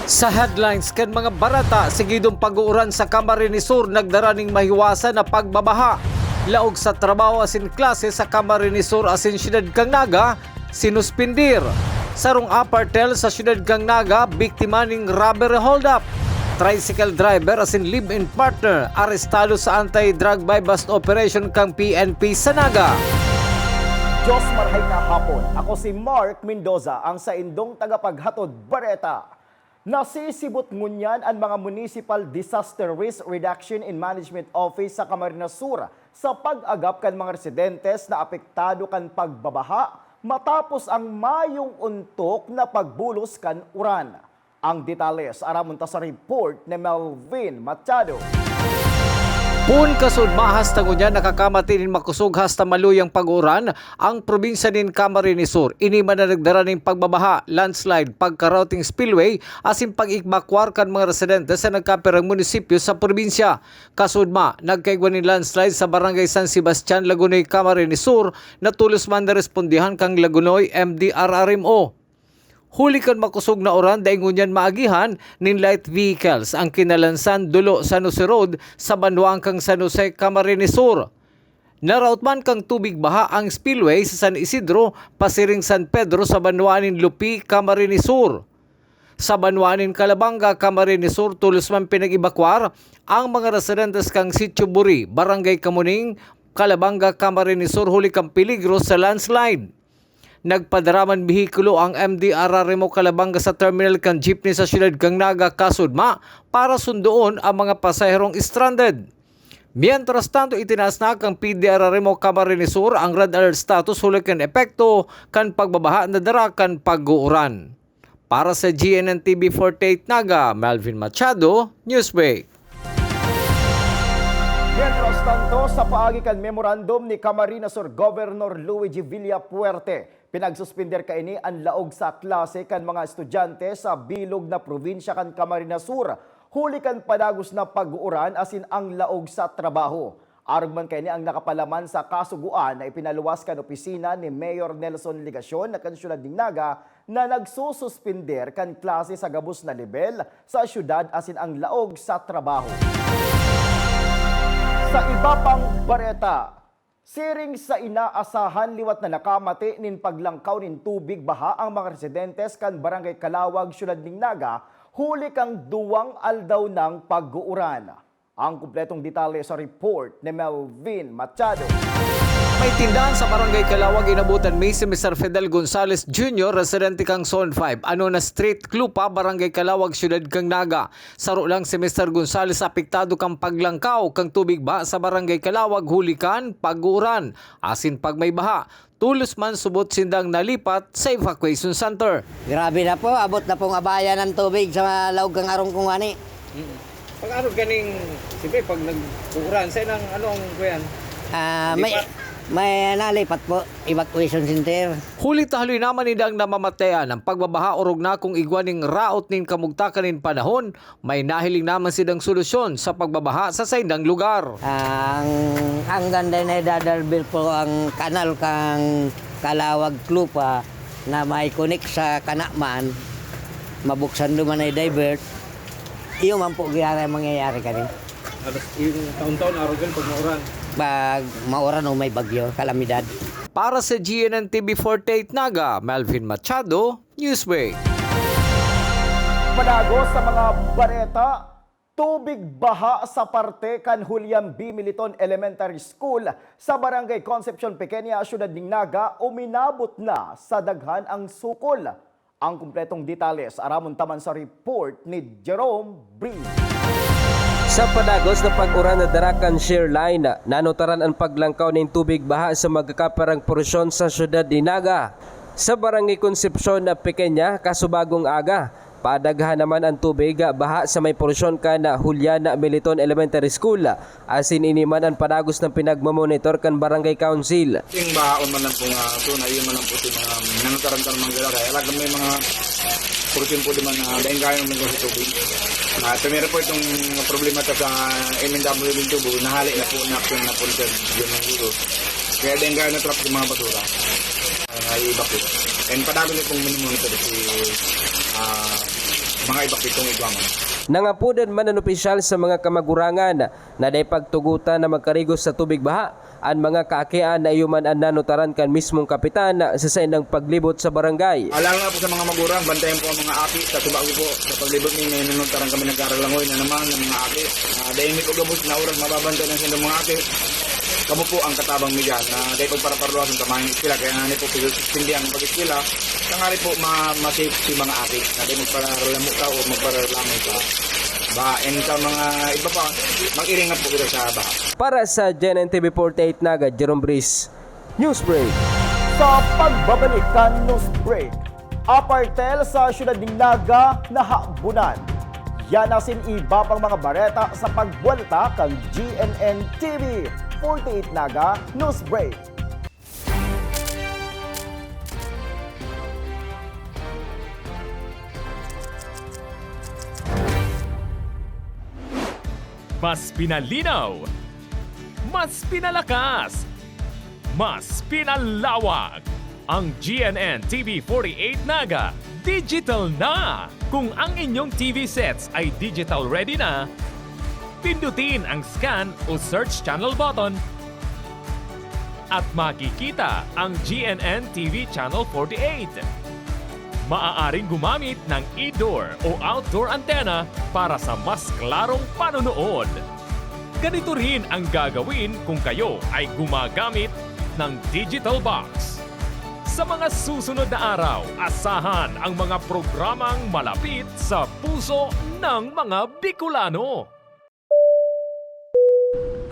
Sa headlines ken mga barata, sigidong pag-uuran sa Camarines Sur nagdara ning mahiwasan na pagbabaha. Laog sa trabaho asin klase sa Camarines Sur asin siyudad kang Naga, sinuspindir. Sarong apartel sa siyudad kang Naga, biktima ning robbery hold-up. Tricycle driver asin live-in partner arestado sa anti-drug by bust operation kang PNP sa Naga. Diyos marhay na hapon. Ako si Mark Mendoza, ang sa indong tagapaghatod bareta. Nasisibot ngunyan ang mga Municipal Disaster Risk Reduction and Management Office sa Camarines Sur sa pag-agap kan mga residentes na apektado kan pagbabaha matapos ang mayong untok na pagbulos kan uran. Ang detalles aramon ta sa report ni Melvin Machado. Pun kasud mahas tangunya nakakamati nin makusog hasta maluyang pag-uran ang probinsya nin Camarines Sur. Ini man na nagdara ning pagbabaha, landslide, pagka-routing spillway asin pag-ikbakwar kan mga residente sa nagkapirang munisipyo sa probinsya. Kasud nagkaigwan nin landslide sa barangay San Sebastian, Lagunoy, Camarines Sur na tulos man na respondihan kang Lagunoy MDRRMO. Huli kan makusog na oran dahil ngunyan maagihan nin light vehicles ang kinalansan dulo San Jose Road sa banwang kang San Jose, Camarines Sur. Naraot man kang tubig baha ang spillway sa San Isidro, pasiring San Pedro sa banwanin Lupi, Camarines Sur. Sa banwanin Calabanga, Camarines Sur, tulos man pinag-ibakwar ang mga residentes kang Sitio Buri, Barangay Kamuning, Calabanga, Camarines Sur, huli kang peligro sa landslide. Nagpadaraman bihikulo ang MDRRMO Calabanga sa terminal kang jeepney sa siyudad kang Naga, Kasudma para sundoon ang mga pasaherong stranded. Mientras tanto, itinaas na kang PDRRMO Camarines Sur ang red alert status huli kan epekto kan pagbabaha na dara kan pag-uuran. Para sa GNN TV 48 Naga, Melvin Machado, Newsbreak. Mientras tanto, sa paagi kan memorandum ni Camarines Sur Governor Luigi Villapuerte, pinagsuspender kaini ang laog sa klase kan mga estudyante sa bilog na probinsya kan Camarines Sur. Huli kan padagos na pag-uuran asin ang laog sa trabaho. Arugman kaini ang nakapalaman sa kasuguan na ipinaluwas kan opisina ni Mayor Nelson Ligacion na kan siyudad ng Naga na nagsususpender kan klase sa gabos na level sa siyudad asin ang laog sa trabaho. Sa iba pang bareta, siring sa inaasahan liwat na nakamati nin paglangkaw nin tubig baha ang mga residentes kan Barangay Kalawag, siyudad ng Naga, huli kang duwang aldaw ng pag-uuran. Ang kumpletong detalye sa report ni Melvin Machado. May tindahan sa Barangay Kalawag inabutan may si Mr. Fidel Gonzales Jr., residente kang Zone 5. Ano na Street Clupa, Barangay Kalawag, siyudad kang Naga. Saro lang si Mr. Gonzales apektado kang paglangkaw kang tubig ba sa Barangay Kalawag, hulikan pag-uuran. Asin pag may baha, tulos man subot sindang nalipat sa evacuation center. Grabe na po, abot na pong abayan ng tubig sa laog kang arong kung ani. Pag ano ganing, siyempre pag nag-uuran, sa inang ano ang kuyan? May nalipat po, evacuation center. Huli tahaloy naman nidang namamatayan ang pagbabaha orog na kung igwaning raot nin kamugtakanin panahon, may nahiling naman sidang solusyon sa pagbabaha sa saindang lugar. Ang ganda na idadalbil po ang kanal kang Kalawag Clupa na may connect sa Kanakman, mabuksan duman ay divert. Iyo man po mangyayari ka rin. Yung taon-taon arogan pag mauran. Pag mauran o may bagyo, kalamidad. Para sa GNN TV 48 Naga, Melvin Machado, Newsbreak. Panago sa mga bareta, tubig baha sa parte kan Julian B. Militon Elementary School sa Barangay Concepcion Pequeña, siyudad ng Naga, uminabot na sa daghan ang sukol. Ang kumpletong detalles aramon taman sa report ni Jerome Bree. Sa padagos na pag-uran na Darakan Shear Line, nanutaran ang paglangkaw ng tubig baha sa magkakaparang porsyon sa siyudad ni Naga. Sa Barangay Concepcion na Pequeña, kasubagong aga, padaghan naman ang tubig baha sa may porsyon ka na Julian Militon Elementary School. Asin iniman ang padagos ng pinagmamonitor kan Barangay Council. Yung bahaon man lang po nga ito na yun man lang po ito mga nanutaran-taran mga gala. Alam may mga porsyon po naman na daing kaya ng mga tubig. Tumira po itong problema sa MNW ng tubo, nahali na po na action na po dyan ng guro. Kaya daing kaya na trap yung mga basura. Ay iba po. And padago niyo pong monitor si mga iba pitong igwamon. Nangapudan man ang opisyal sa mga kamagurangan na day pagtugutan na magkarigos sa tubig baha ang mga kaakian na iyuman ang nanutaran kan mismong kapitan sa saindang paglibot sa barangay. Lalo na po sa mga magurang, bantayan po ang mga aki sa tubag po. Sa paglibot ni nanuntaran kami nagkaralangoy na naman ng mga aki. Dahil hindi po gabos na oras mababantay ng sindang mga aki. Kamu po ang katabang migan na dahil po para parluas ang tamahin iskila. Kaya nga po pindi ang pag-iskila. Kaya nga po masip si mga aki na dahil magparalamo ka o magparalamo ka. And sa mga iba pa, mag-iringat po kita sa baha. Para sa GNN TV48 Naga, Jerome Briz, Newsbreak. Sa pagbabalik kan news break, apartel sa siyudad ng Naga na habunan. Yan asin iba pang mga bareta sa pagbuelta kan GNN TV 48 Naga News Break. Mas pinalinaw, mas pinalakas, mas pinalawak. Ang GNN TV 48 Naga, digital na! Kung ang inyong TV sets ay digital ready na, pindutin ang scan o search channel button at makikita ang GNN TV Channel 48. Maaaring gumamit ng indoor o outdoor antenna para sa mas klarong panonood. Ganito rin ang gagawin kung kayo ay gumagamit ng digital box. Sa mga susunod na araw, asahan ang mga programang malapit sa puso ng mga Bicolano.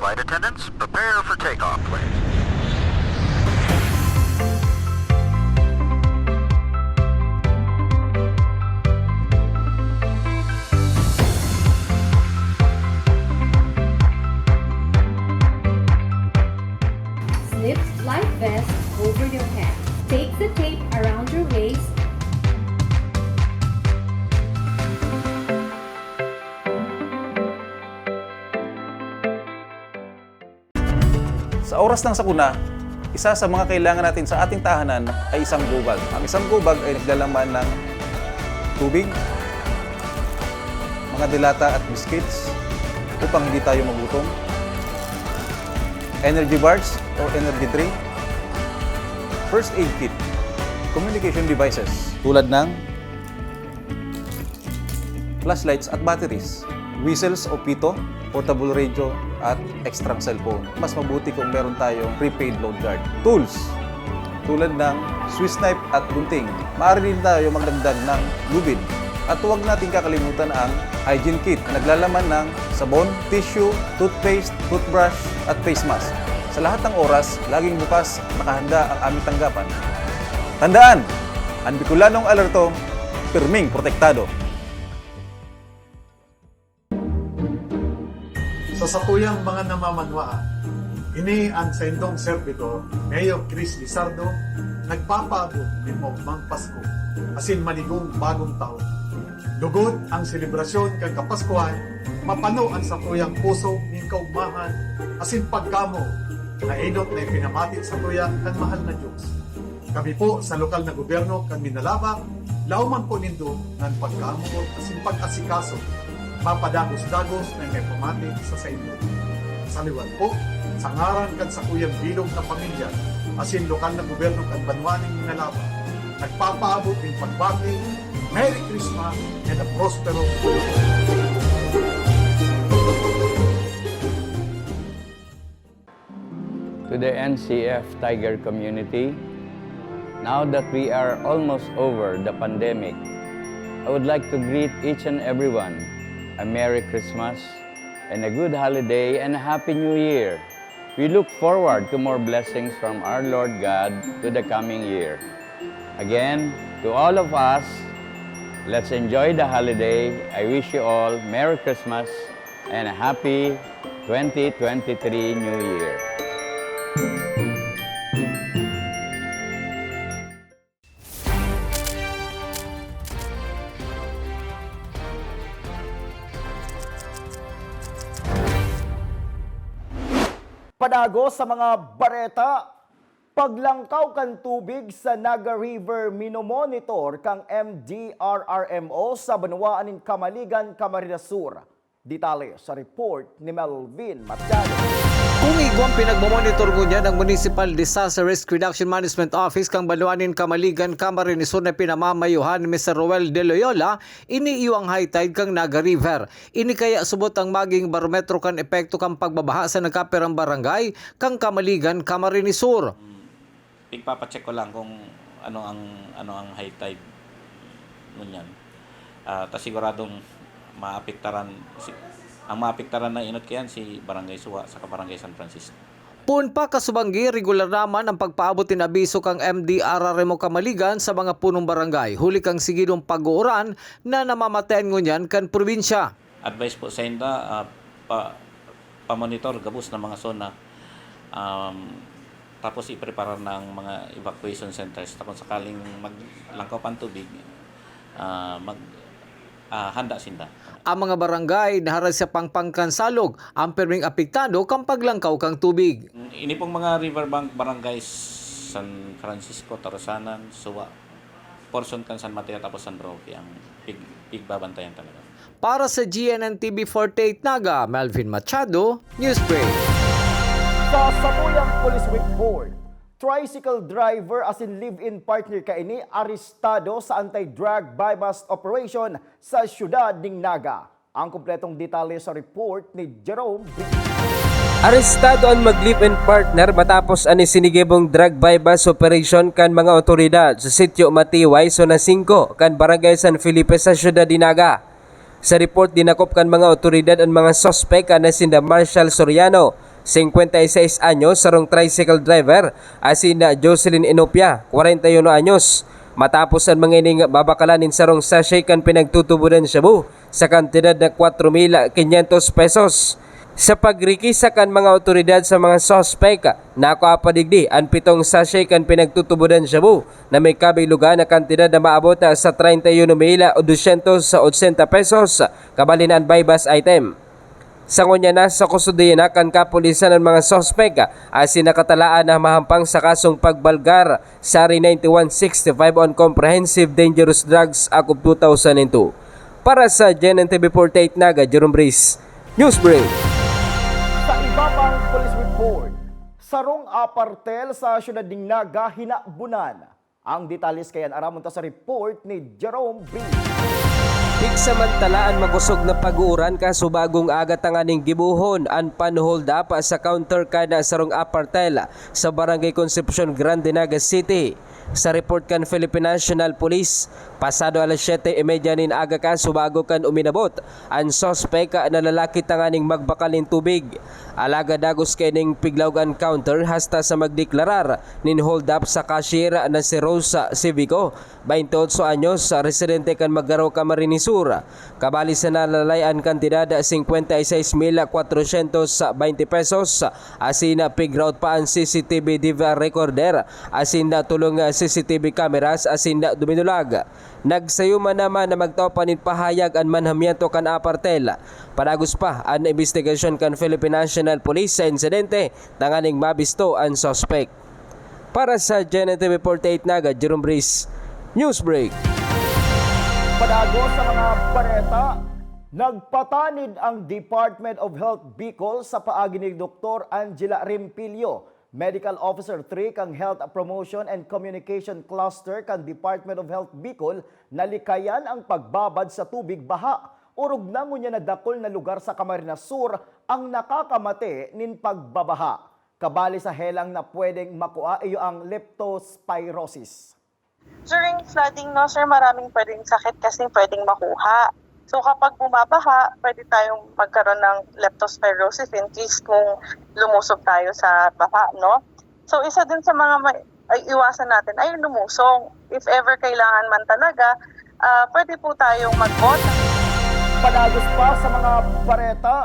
Flight attendants, prepare for takeoff, please. Slip life vest over your head. Take the tape around your waist. Sa oras ng sakuna, isa sa mga kailangan natin sa ating tahanan ay isang gubag. Ang isang gubag ay naglalaman ng tubig, mga dilata at biscuits upang hindi tayo magutom, energy bars or energy drink, first aid kit, communication devices tulad ng flashlights at batteries, whistles o pito, portable radio at extra cellphone. Mas mabuti kung meron tayong prepaid load guard. Tools tulad ng Swiss knife at gunting. Maaari din tayo magdagdag ng lubid. At huwag natin kakalimutan ang hygiene kit na naglalaman ng sabon, tissue, toothpaste, toothbrush at face mask. Sa lahat ng oras, laging bukas, nakahanda ang aming tanggapan. Tandaan, ang Bicolanong alerto, pirming protektado. Sa sakuyang mga namamanwaan, ini ang sendong servidor, Mayor Chris Lizardo, nagpapaabot ni Mokmang Pasko, asin maligong bagong taon. Lugod ang selebrasyon kang Kapaskuhan, mapano ang sakuyang puso ng kaugmahan, asin pagkamo, na inot na ipinamati sa tuya kan mahal na Diyos. Kami po sa lokal na gobyerno kan Minalaba, lauman po nindo ng pagkamo asin pag-asikaso, mapadagos-dagos na may pamati sa inyo. Sa liwan po, sa ngaran kan sa kuyang bilog na pamilya, asin lokal na gobyerno kan Banwaning Minalaba, nagpapaabot ng pagbati, Merry Christmas and a prosperous year. To the NCF Tiger community, now that we are almost over the pandemic, I would like to greet each and everyone a Merry Christmas and a good holiday and a Happy New Year. We look forward to more blessings from our Lord God to the coming year. Again, to all of us, let's enjoy the holiday. I wish you all Merry Christmas and a Happy 2023 New Year. Panago sa mga bareta, Paglangkaw kan tubig sa Naga River minomonitor kang MDRRMO sa Banwaan in Camaligan, Camarines Sur. Detalye sa report ni Melvin Machado. Kung igwang pinagmamonitor ko niya ng Municipal Disaster Risk Reduction Management Office kang Baluanin Camaligan, Camarines Sur na pinamamayuhan ni Mr. Roel De Loyola, iniiwang high tide kang Naga River. Ini kaya subot ang maging barometro kan epekto kang pagbabaha sa nagkapirang barangay kang Camaligan, Camarines Sur. Ipapa-check ko lang kung ano ang high tide ngunyan. Tas siguradong maapektaran ang maapektaran na inot kayan si Barangay Suwa sa Barangay San Francisco. Pun pa kasubanggi, regular naman ang pagpaabot ng abiso kang MDRRMO Camaligan sa mga punong barangay. Huli kang sigidong pag-uuran na namamatayan ngunyan kan probinsya. Advice po sa inda pa-monitor gabos ng mga zona. Tapos i-prepare ng mga evacuation centers. Tapos sakaling maglangkaw pang tubig, handa sinda. Ang mga barangay naharas sa pangpangkansalog ang perming apektado kang paglangkaw kang tubig. Ini pong mga riverbank barangays San Francisco, Tarosanan, Suwa, portion kan San Mateo tapos San Roque ang pigbabantayan talaga. Para sa GNN TV 48 Naga, Melvin Machado, Newsbreak. Sa Sabuyang Police Report, tricycle driver as in live-in partner kaini arestado sa anti-drug buy-bust operation sa siyudad ng Naga. Ang kumpletong detalye sa report ni Jerome B. Arestado ang mag-live-in partner matapos ani sinigibong drug buy-bust operation kan mga otoridad sa sitio Matiway, Zona 5, kan Barangay San Felipe sa siyudad ng Naga. Sa report, dinakop kan mga otoridad ang mga sospek na sinda Marshall Soriano, 56 anyos, sarong tricycle driver, asin na Jocelyn Inopia, 41 anyos. Matapos ang mga ining babakalanin sarong sachet kan pinagtutubunan Shabu sa kantidad na 4,500 pesos. Sa pagrikisa kan mga otoridad sa mga sospek, nakuapadigdi ang 7 sachet kan pinagtutubunan Shabu na may kabilugan na kantidad na maabot sa 31,280 pesos, kabalin ang buy-bust item. Sa ngunya na sa kusudiyan na kan kapulisan ng mga sospek asin nakatalaan na mahampang sa kasong pagbalgar sa RA 9165 on Comprehensive Dangerous Drugs Act of 2002. Para sa GNN TV 48 Naga, Jerome Breeze, Newsbreak. Sa iba pang police report, sarong apartel sa siyudad ng Naga hinabunan. Ang detalles kayan aramon ta sa report ni Jerome B. Samantala ang magusog na pag-uuran kaso bagong aga tanganing gibuhon ang panhold up sa counter kada sarong apartel sa Barangay Concepcion Grande, Naga City. Sa report kan Philippine National Police, pasado alas 7:30 nin aga kaso bago kan uminabot ang sospek na lalaki tanganing magbakalin tubig. Alaga dagos kining piglaw ang counter hasta sa magdeklarar nin hold up sa cashier na si Rosa Civico, 28 anyos, residente kan Magaro, Camarines Sur. Kabali sa nalalayan kantidad 56,420 pesos. Asin pigrout pa ang CCTV DVR recorder, asin na tulong CCTV cameras, asin na duminulag. Nagsayuman naman na magtopanin pahayag ang manhamyento kan apartel. Padagos pa ang investigasyon kan Philippine National Police sa insidente tanganing mabisto ang suspect. Para sa GNN TV 48 Naga, Jerome Breeze, Newsbreak. Padagos sa mga bareta, nagpatanid ang Department of Health Bicol sa paagi ni Dr. Angela Rimpilio, Medical Officer 3 kang Health Promotion and Communication Cluster kang Department of Health Bicol na likayan ang pagbabad sa tubig baha. Urog na ngunya na dakol na lugar sa Camarines Sur ang nakakamate nin pagbabaha. Kabali sa helang na pwedeng makuha iyo ang leptospirosis. During flooding, no, sir, maraming pwedeng sakit kasi pwedeng makuha. So kapag bumabaha, pwede tayong magkaroon ng leptospirosis in case kung lumusog tayo sa baha, no? So isa din sa mga iwasan natin ay lumusong. If ever kailangan man talaga, pwede po tayong mag-bot. Padagos pa sa mga bareta,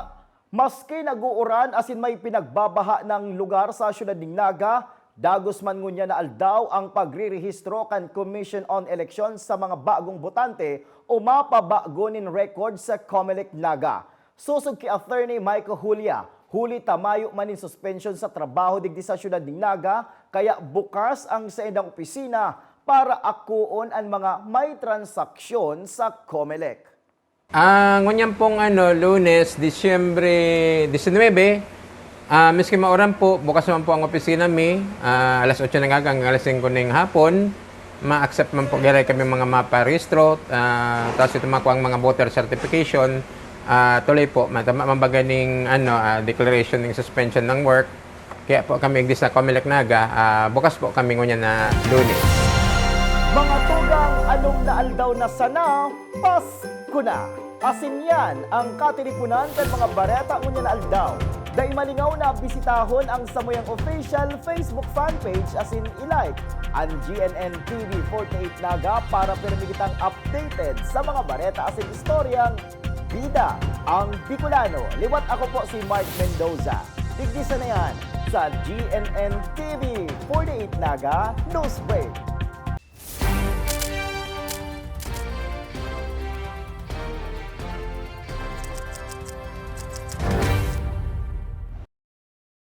maski nag-uuran asin may pinagbabaha ng lugar sa siyudad ng Naga, dagos man ngunya na aldaw ang pagrirehistro kan Commission on Elections sa mga bagong botante o mapabago nin record sa COMELEC Naga. Susog ki Attorney Michael Julia, Huli tamayo man in suspension sa trabaho digdi sa syudad ng Naga, kaya bukas ang sa indang opisina para akuon ang mga may transaksyon sa COMELEC. Ngunyan pong Lunes, Disyembre 19, miski mauran po, bukas naman po ang opisina mi, alas 8 ng hanggang alas 5 ng hapon, ma-accept man po gaya kami mga maparehistro, tapos ito makuha ang mga voter certification, tuloy po, mambaganing declaration ng suspension ng work, kaya po kami igdi sa COMELEC Naga, bukas po kami ngunyan na Lunes. Mga tugang anong naaldaw na sana, Pasko na. Asin yan ang katilipunan kan mga bareta ngunyan na aldaw. Dahil malingaw na bisitahon ang Samuyang official Facebook fanpage asin ilike ang GNN TV 48 Naga para permigitang updated sa mga bareta asin istoryang bida ang Bicolano. Liwat ako po si Mark Mendoza. Tigdisa na yan sa GNN TV 48 Naga News Break.